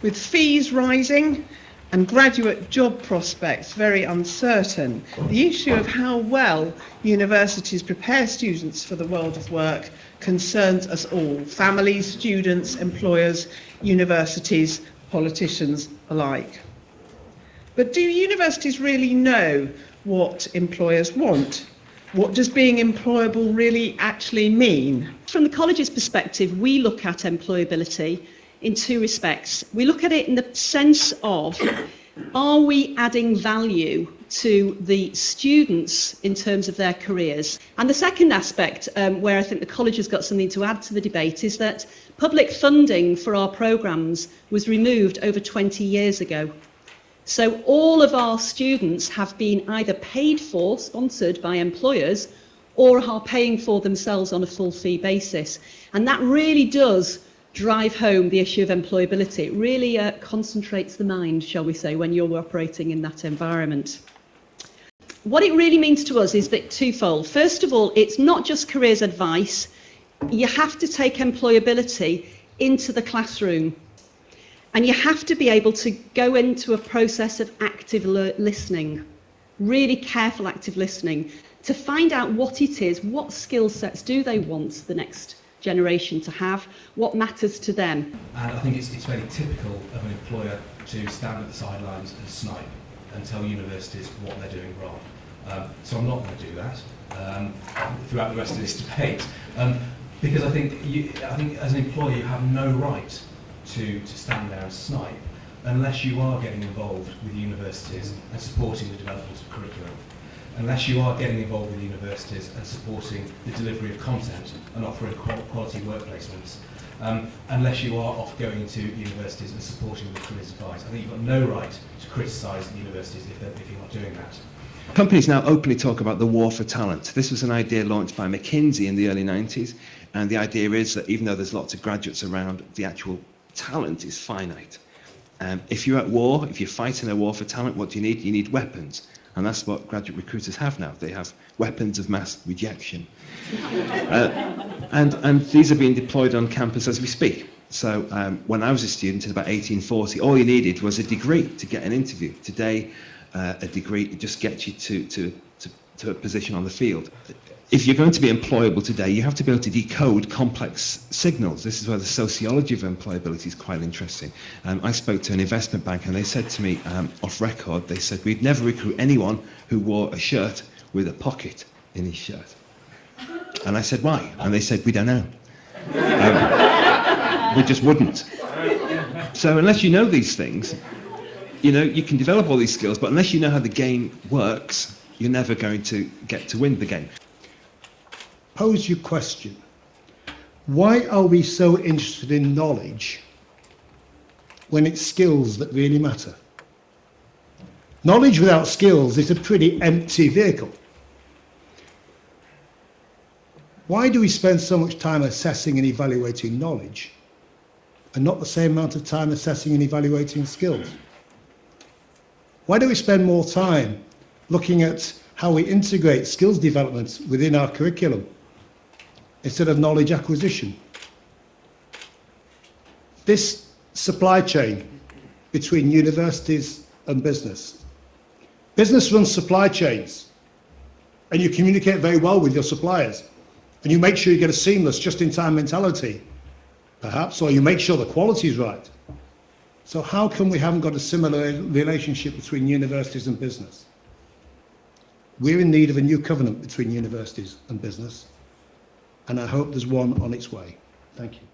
With fees rising and graduate job prospects very uncertain, the issue of how well universities prepare students for the world of work concerns us all: families, students, employers, universities, politicians alike. But do universities really know what employers want? What does being employable really actually mean? From the college's perspective, we look at employability in two respects. We look at it in the sense of, are we adding value to the students in terms of their careers? And the second aspect, where I think the college has got something to add to the debate, is that public funding for our programmes was removed over 20 years ago. So all of our students have been either paid for, sponsored by employers, or are paying for themselves on a full fee basis. And that really does drive home the issue of employability. It really concentrates the mind, shall we say, when you're operating in that environment. What it really means to us is that twofold. First of all, it's not just careers advice. You have to take employability into the classroom. And you have to be able to go into a process of active listening, really careful active listening, to find out what it is, what skill sets do they want the next generation to have, what matters to them. And I think it's very typical of an employer to stand at the sidelines and snipe and tell universities what they're doing wrong. So I'm not going to do that throughout the rest of this debate, because I think as an employer you have no right to stand there and snipe unless you are getting involved with universities and supporting the development of curriculum, unless you are getting involved with universities and supporting the delivery of content and offering quality work placements, unless you are off going to universities and supporting the careers advice. I think you've got no right to criticise the universities if you're not doing that. Companies now openly talk about the war for talent. This was an idea launched by McKinsey in the early 90s, and the idea is that even though there's lots of graduates around, the actual talent is finite. If you're at war, if you're fighting a war for talent, what do you need? You need weapons. And that's what graduate recruiters have now. They have weapons of mass rejection. And these are being deployed on campus as we speak. So when I was a student in about 1840, all you needed was a degree to get an interview. Today, a degree just gets you to a position on the field. If you're going to be employable today, you have to be able to decode complex signals. This is where the sociology of employability is quite interesting. I spoke to an investment bank and they said to me, off record, they said, we'd never recruit anyone who wore a shirt with a pocket in his shirt. And I said, why? And they said, we don't know. We just wouldn't. So unless you know these things, you can develop all these skills, but unless you know how the game works, you're never going to get to win the game. Pose your question. Why are we so interested in knowledge when it's skills that really matter? Knowledge without skills is a pretty empty vehicle. Why do we spend so much time assessing and evaluating knowledge and not the same amount of time assessing and evaluating skills? Why do we spend more time looking at how we integrate skills development within our curriculum instead of knowledge acquisition? This supply chain between universities and business. Business runs supply chains, and you communicate very well with your suppliers, and you make sure you get a seamless, just-in-time mentality, perhaps, or you make sure the quality is right. So how come we haven't got a similar relationship between universities and business? We're in need of a new covenant between universities and business, and I hope there's one on its way. Thank you.